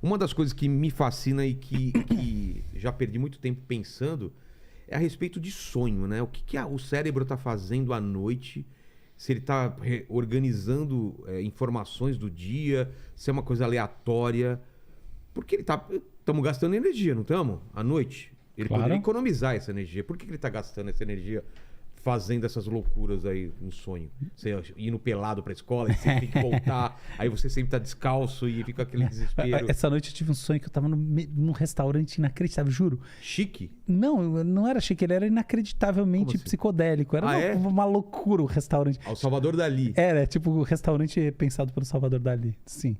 Uma das coisas que me fascina e que já perdi muito tempo pensando é a respeito de sonho, né? O que o cérebro está fazendo à noite, se ele está organizando informações do dia, se é uma coisa aleatória. Porque estamos gastando energia, não estamos? À noite. Ele poderia economizar essa energia. Por que ele está gastando essa energia fazendo essas loucuras aí no sonho? Você indo pelado pra escola e você tem que voltar, aí você sempre tá descalço e fica aquele desespero. Essa noite eu tive um sonho que eu tava num restaurante inacreditável, juro. Chique? Não era chique, ele era inacreditavelmente psicodélico. Era uma loucura o restaurante. Ao Salvador Dalí. Era, tipo, o restaurante pensado pelo Salvador Dalí, sim.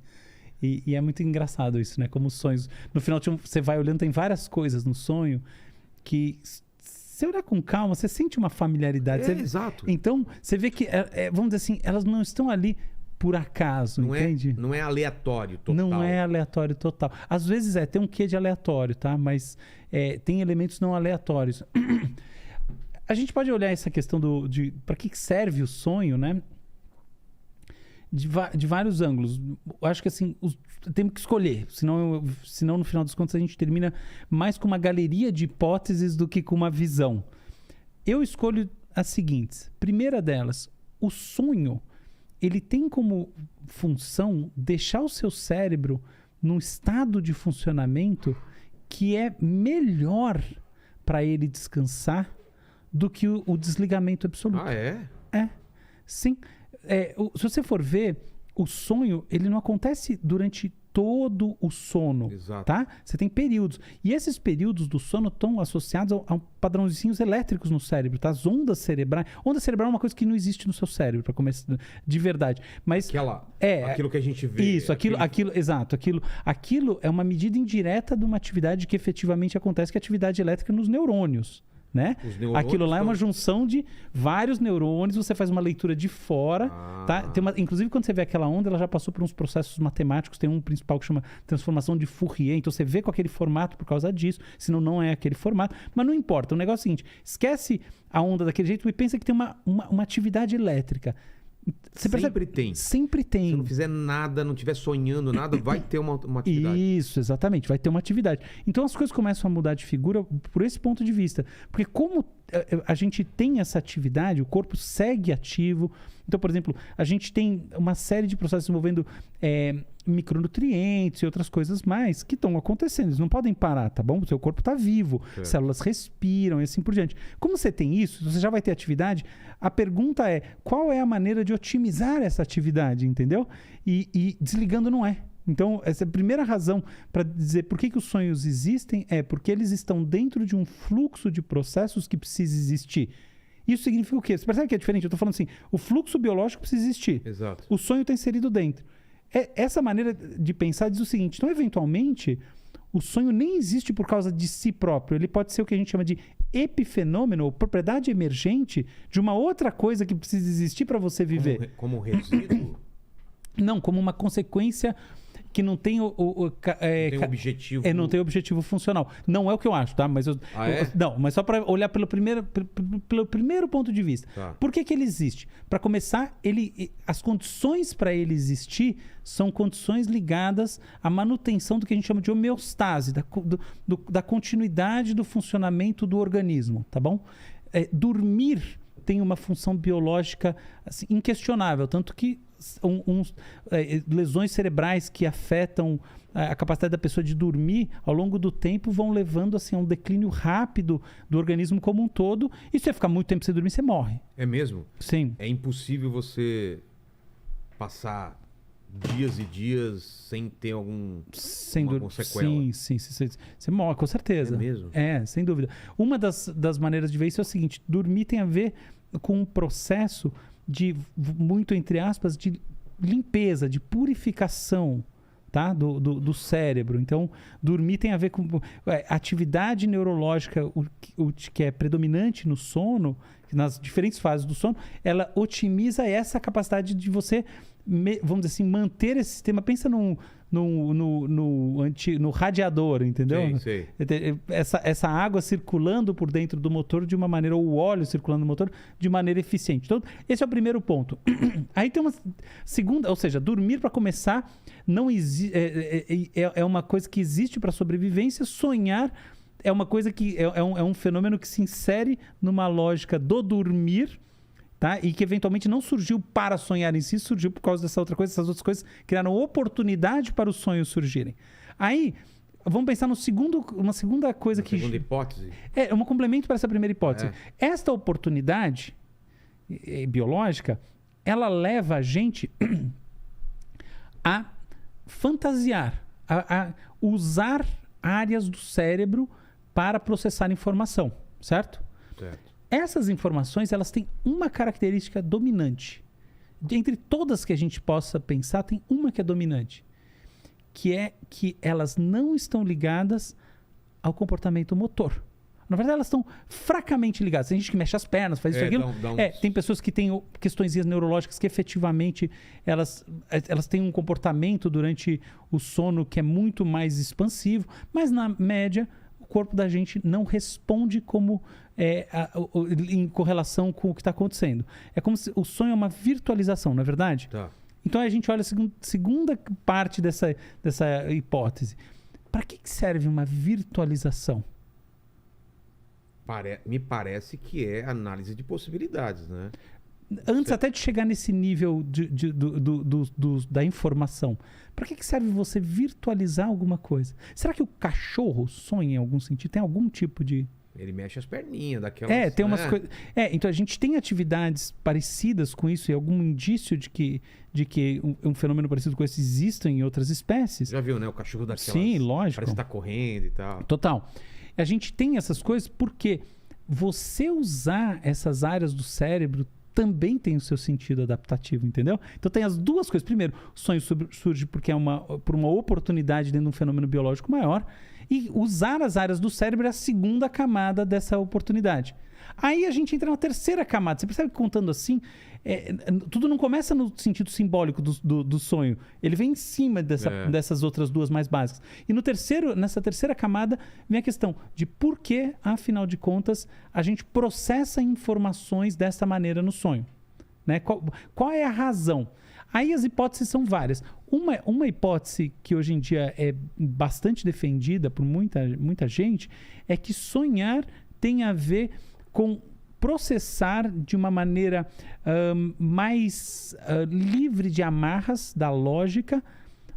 E é muito engraçado isso, né? Como os sonhos... No final, você vai olhando, tem várias coisas no sonho que... Se olhar com calma, você sente uma familiaridade. Exato. Então, você vê que, vamos dizer assim, elas não estão ali por acaso, entende? Não é aleatório total. Não é aleatório total. Às vezes tem um quê de aleatório, tá? Mas tem elementos não aleatórios. A gente pode olhar essa questão de para que serve o sonho, né? De vários ângulos. Eu acho que assim, temos que escolher. Senão, no final dos contos, a gente termina mais com uma galeria de hipóteses do que com uma visão. Eu escolho as seguintes. Primeira delas, o sonho, ele tem como função deixar o seu cérebro num estado de funcionamento que é melhor para ele descansar do que o desligamento absoluto. Ah, é? É. Sim. Se você for ver, o sonho, ele não acontece durante todo o sono. Exato. Tá? Você tem períodos. E esses períodos do sono estão associados a padrãozinhos elétricos no cérebro, tá? As ondas cerebrais. Onda cerebral é uma coisa que não existe no seu cérebro, para começar de verdade. Mas aquilo que a gente vê. Isso, exato. Aquilo é uma medida indireta de uma atividade que efetivamente acontece, que é a atividade elétrica nos neurônios. Né? Aquilo lá é uma junção de vários neurônios, você faz uma leitura de fora, tá? Inclusive quando você vê aquela onda, ela já passou por uns processos matemáticos, tem um principal que chama transformação de Fourier, então você vê com aquele formato por causa disso, senão não é aquele formato, mas não importa, o negócio é o seguinte, esquece a onda daquele jeito e pensa que tem uma atividade elétrica. Sempre tem. Sempre tem. Se não fizer nada, não estiver sonhando nada, vai ter uma atividade. Isso, exatamente. Vai ter uma atividade. Então as coisas começam a mudar de figura por esse ponto de vista. Porque como a gente tem essa atividade, o corpo segue ativo. Então, por exemplo, a gente tem uma série de processos envolvendo micronutrientes e outras coisas mais que estão acontecendo. Eles não podem parar, tá bom? O seu corpo está vivo, células respiram e assim por diante. Como você tem isso, você já vai ter atividade. A pergunta é, qual é a maneira de otimizar essa atividade, entendeu? E desligando não é. Então, essa é a primeira razão para dizer por que os sonhos existem é porque eles estão dentro de um fluxo de processos que precisa existir. Isso significa o quê? Você percebe que é diferente? Eu estou falando assim, o fluxo biológico precisa existir. Exato. O sonho está inserido dentro. Essa maneira de pensar diz o seguinte, então, eventualmente, o sonho nem existe por causa de si próprio. Ele pode ser o que a gente chama de epifenômeno, ou propriedade emergente de uma outra coisa que precisa existir para você viver. Como um resíduo? Não, como uma consequência que não tem não tem objetivo. Não tem objetivo funcional. Não é o que eu acho, tá? Mas não, mas só para olhar pelo primeiro ponto de vista. Tá. Por que ele existe? Para começar, as condições para ele existir são condições ligadas à manutenção do que a gente chama de homeostase, da continuidade do funcionamento do organismo, tá bom? Dormir tem uma função biológica assim, inquestionável, tanto que lesões cerebrais que afetam a capacidade da pessoa de dormir ao longo do tempo vão levando assim, a um declínio rápido do organismo como um todo. E se você ficar muito tempo sem dormir, você morre. É mesmo? Sim. É impossível você passar dias e dias sem ter alguma sequela. Sim. Você morre, com certeza. É mesmo? Sem dúvida. Uma das maneiras de ver isso é o seguinte, dormir tem a ver com um processo de, muito entre aspas, de limpeza, de purificação, tá? do cérebro. Então, dormir tem a ver com atividade neurológica, o que é predominante no sono, nas diferentes fases do sono, ela otimiza essa capacidade de você, vamos dizer assim, manter esse sistema. Pensa no no radiador, entendeu? Sei. Essa água circulando por dentro do motor de uma maneira, ou o óleo circulando no motor de maneira eficiente. Então, esse é o primeiro ponto. Aí tem uma segunda, ou seja, dormir para começar não é uma coisa que existe para sobrevivência. Sonhar é uma coisa que é um fenômeno que se insere numa lógica do dormir, tá? E que eventualmente não surgiu para sonhar em si, surgiu por causa dessa outra coisa. Essas outras coisas criaram oportunidade para os sonhos surgirem. Aí, vamos pensar uma segunda coisa que... Segunda hipótese? É um complemento para essa primeira hipótese. Esta oportunidade biológica, ela leva a gente a fantasiar, a usar áreas do cérebro para processar informação, certo? Certo. Essas informações, elas têm uma característica dominante. Dentre todas que a gente possa pensar, tem uma que é dominante, que é que elas não estão ligadas ao comportamento motor. Na verdade, elas estão fracamente ligadas. Tem gente que mexe as pernas, faz isso, aquilo. Tem pessoas que têm questões neurológicas que efetivamente elas têm um comportamento durante o sono que é muito mais expansivo, mas na média o corpo da gente não responde como em correlação com o que está acontecendo. É como se o sonho é uma virtualização, não é verdade? Tá. Então a gente olha a segunda parte dessa hipótese. Para que serve uma virtualização? Me parece que é análise de possibilidades, né? Antes até de chegar nesse nível da informação, para que serve você virtualizar alguma coisa? Será que o cachorro sonha em algum sentido? Tem algum tipo de... Ele mexe as perninhas daquelas... tem umas coisas... então a gente tem atividades parecidas com isso e algum indício de que um fenômeno parecido com esse existe em outras espécies. Já viu, né? O cachorro daquelas... Sim, lógico. Parece que tá correndo e tal. Total. A gente tem essas coisas porque você usar essas áreas do cérebro também tem o seu sentido adaptativo, entendeu? Então tem as duas coisas. Primeiro, o sonho surge porque por uma oportunidade dentro de um fenômeno biológico maior, e usar as áreas do cérebro é a segunda camada dessa oportunidade. Aí a gente entra na terceira camada. Você percebe que contando assim, tudo não começa no sentido simbólico do sonho. Ele vem em cima dessas outras duas mais básicas. E nessa terceira camada vem a questão de por que, afinal de contas, a gente processa informações dessa maneira no sonho. Né? Qual é a razão? Aí as hipóteses são várias. Uma hipótese que hoje em dia é bastante defendida por muita gente é que sonhar tem a ver com processar de uma maneira mais livre de amarras da lógica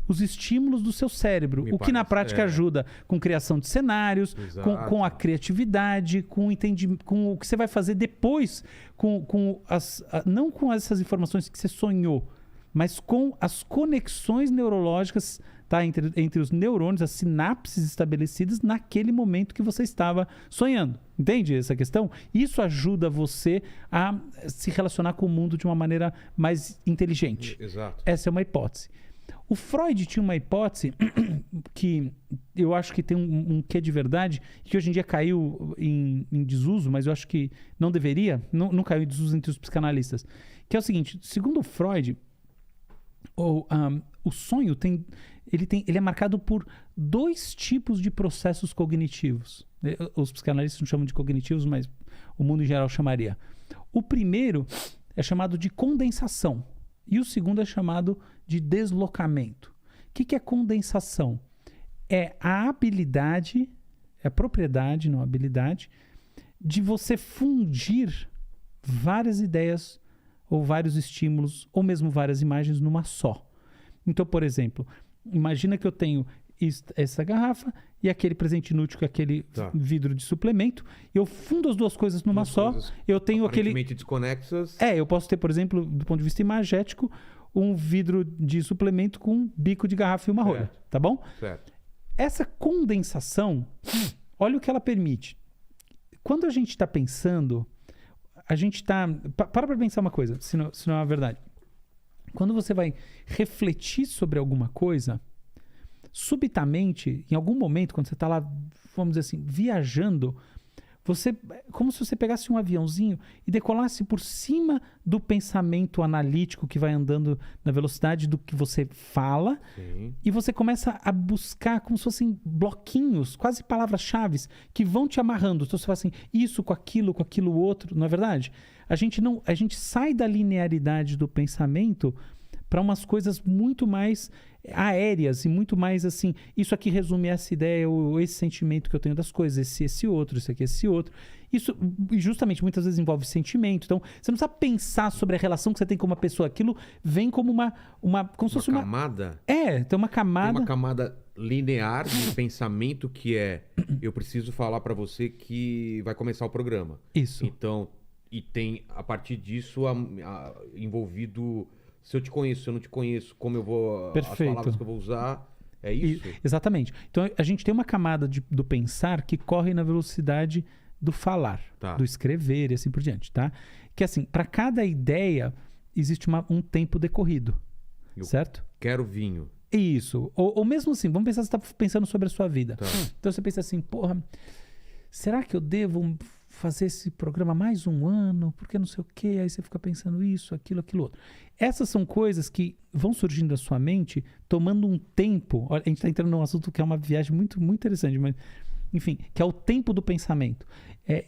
os estímulos do seu cérebro. Que na prática ajuda com criação de cenários, com a criatividade, com o que você vai fazer depois, não com essas informações que você sonhou, mas com as conexões neurológicas, tá, entre os neurônios, as sinapses estabelecidas naquele momento que você estava sonhando. Entende essa questão? Isso ajuda você a se relacionar com o mundo de uma maneira mais inteligente. Exato. Essa é uma hipótese. O Freud tinha uma hipótese que eu acho que tem um quê de verdade, que hoje em dia caiu em desuso, mas eu acho que não deveria, não caiu em desuso entre os psicanalistas, que é o seguinte: segundo o Freud, o sonho ele é marcado por dois tipos de processos cognitivos. Os psicanalistas não chamam de cognitivos, mas o mundo em geral chamaria. O primeiro é chamado de condensação e o segundo é chamado de deslocamento. O que é condensação? É a habilidade, é a propriedade, não a habilidade, de você fundir várias ideias ou vários estímulos, ou mesmo várias imagens numa só. Então, por exemplo, imagina que eu tenho essa garrafa e aquele presente inútil, que é aquele vidro de suplemento. Eu fundo as duas coisas numa só. Eu tenho aparentemente desconexas. Eu posso ter, por exemplo, do ponto de vista imagético, um vidro de suplemento com um bico de garrafa e uma rolha. Tá bom? Certo. Essa condensação, olha o que ela permite. Quando a gente está pensando, a gente está... Para pensar uma coisa, se não é verdade. Quando você vai refletir sobre alguma coisa, subitamente, em algum momento, quando você está lá, vamos dizer assim, viajando, como se você pegasse um aviãozinho e decolasse por cima do pensamento analítico que vai andando na velocidade do que você fala. Sim. E você começa a buscar como se fossem bloquinhos, quase palavras-chave, que vão te amarrando. Então você fala assim, isso com aquilo outro, não é verdade? A gente sai da linearidade do pensamento para umas coisas muito mais aéreas e muito mais assim, isso aqui resume essa ideia ou esse sentimento que eu tenho das coisas, esse outro, isso aqui, esse outro. Isso justamente muitas vezes envolve sentimento. Então, você não precisa pensar sobre a relação que você tem com uma pessoa. Aquilo vem como como se fosse uma camada? Tem uma camada. Tem uma camada linear de pensamento que eu preciso falar para você que vai começar o programa. Isso. Então, e tem a partir disso envolvido se eu te conheço, se eu não te conheço, como eu vou... Perfeito. As palavras que eu vou usar, é isso? Exatamente. Então, a gente tem uma camada do pensar que corre na velocidade do falar, do escrever e assim por diante, tá? Que assim, para cada ideia, existe um tempo decorrido, certo? Quero vinho. Isso. Ou mesmo assim, vamos pensar, você está pensando sobre a sua vida. Tá. Então, você pensa assim, porra, será que eu devo fazer esse programa mais um ano? Porque não sei o quê. Aí você fica pensando isso, aquilo outro. Essas são coisas que vão surgindo da sua mente, tomando um tempo. Olha, a gente está entrando num assunto que é uma viagem muito, muito interessante, mas, enfim, que é o tempo do pensamento.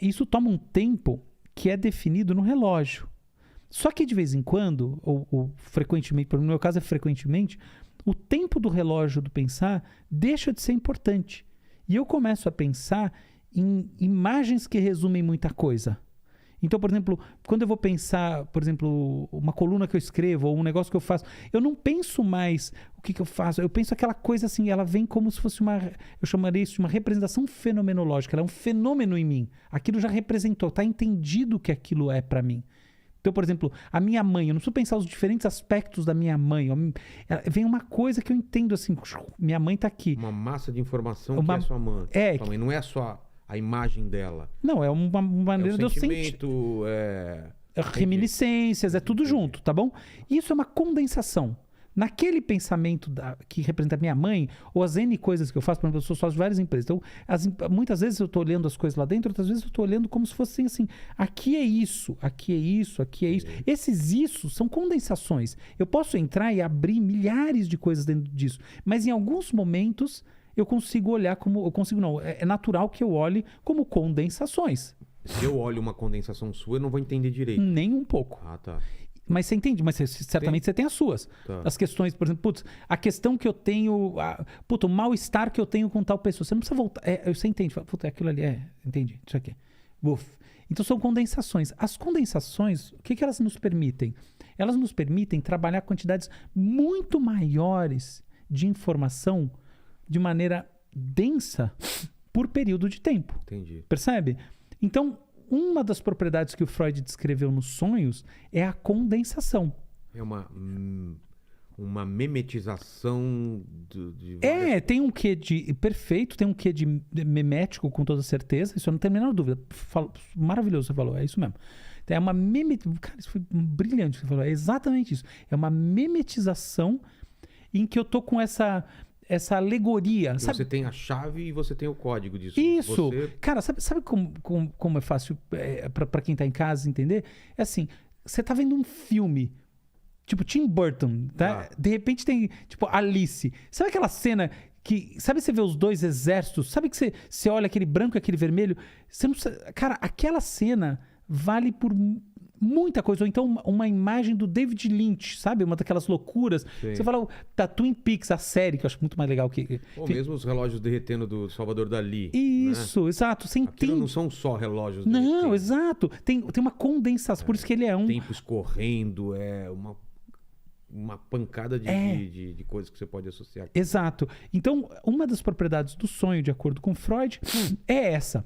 Isso toma um tempo que é definido no relógio. Só que de vez em quando, ou frequentemente, no meu caso é frequentemente, o tempo do relógio do pensar deixa de ser importante. E eu começo a pensar em imagens que resumem muita coisa. Então, por exemplo, quando eu vou pensar, por exemplo, uma coluna que eu escrevo ou um negócio que eu faço, eu não penso mais o que eu faço. Eu penso aquela coisa assim, ela vem como se fosse eu chamaria isso de uma representação fenomenológica. Ela é um fenômeno em mim. Aquilo já representou, está entendido o que aquilo é para mim. Então, por exemplo, a minha mãe, eu não preciso pensar os diferentes aspectos da minha mãe. Vem uma coisa que eu entendo assim, minha mãe está aqui. Uma massa de informação que é a sua mãe. Sua mãe não é só a imagem dela. Não, é uma maneira de eu sentir. Reminiscências, é tudo junto, tá bom? Isso é uma condensação. Naquele pensamento que representa a minha mãe, ou as N coisas que eu faço, por exemplo, eu sou sócio de várias empresas. Então, muitas vezes eu estou olhando as coisas lá dentro, outras vezes eu estou olhando como se fosse assim, aqui é isso, aqui é isso, aqui é isso. Esses isso são condensações. Eu posso entrar e abrir milhares de coisas dentro disso, mas em alguns momentos eu consigo olhar como... Eu consigo não, é natural que eu olhe como condensações. Se eu olho uma condensação sua, eu não vou entender direito. Nem um pouco. Ah, tá. Mas você entende, mas certamente você tem as suas. Tá. As questões, por exemplo, a questão que eu tenho, o mal-estar que eu tenho com tal pessoa. Você não precisa voltar. Você entende, aquilo ali, entendi, isso aqui. Uf. Então são condensações. As condensações, o que elas nos permitem? Elas nos permitem trabalhar quantidades muito maiores de informação de maneira densa por período de tempo. Entendi. Percebe? Então, uma das propriedades que o Freud descreveu nos sonhos é a condensação. É uma memetização tem um quê de... Perfeito, tem um quê de memético, com toda certeza. Isso eu não tenho a menor dúvida. Maravilhoso, você falou. É isso mesmo. É uma Cara, isso foi brilhante que você falou. É exatamente isso. É uma memetização em que eu tô com essa alegoria. Sabe? Você tem a chave e você tem o código disso. Isso. Cara, sabe como é fácil para quem tá em casa entender? É assim, você tá vendo um filme, tipo Tim Burton, tá? De repente tem, tipo, Alice. Sabe aquela cena que... Sabe você vê os dois exércitos? Sabe que você olha aquele branco e aquele vermelho? Você não sabe, cara, aquela cena vale por... muita coisa, ou então uma imagem do David Lynch, sabe? Uma daquelas loucuras. Sim. Você fala da Twin Peaks, a série, que eu acho muito mais legal que... Ou mesmo os relógios derretendo do Salvador Dali. Isso, né? Exato. Você entende... não são só relógios derretendo. Não, exato. Tem uma condensação, por isso que ele é um... Tempo escorrendo, uma pancada de coisas que você pode associar. Exato. Então, uma das propriedades do sonho, de acordo com Freud, é essa.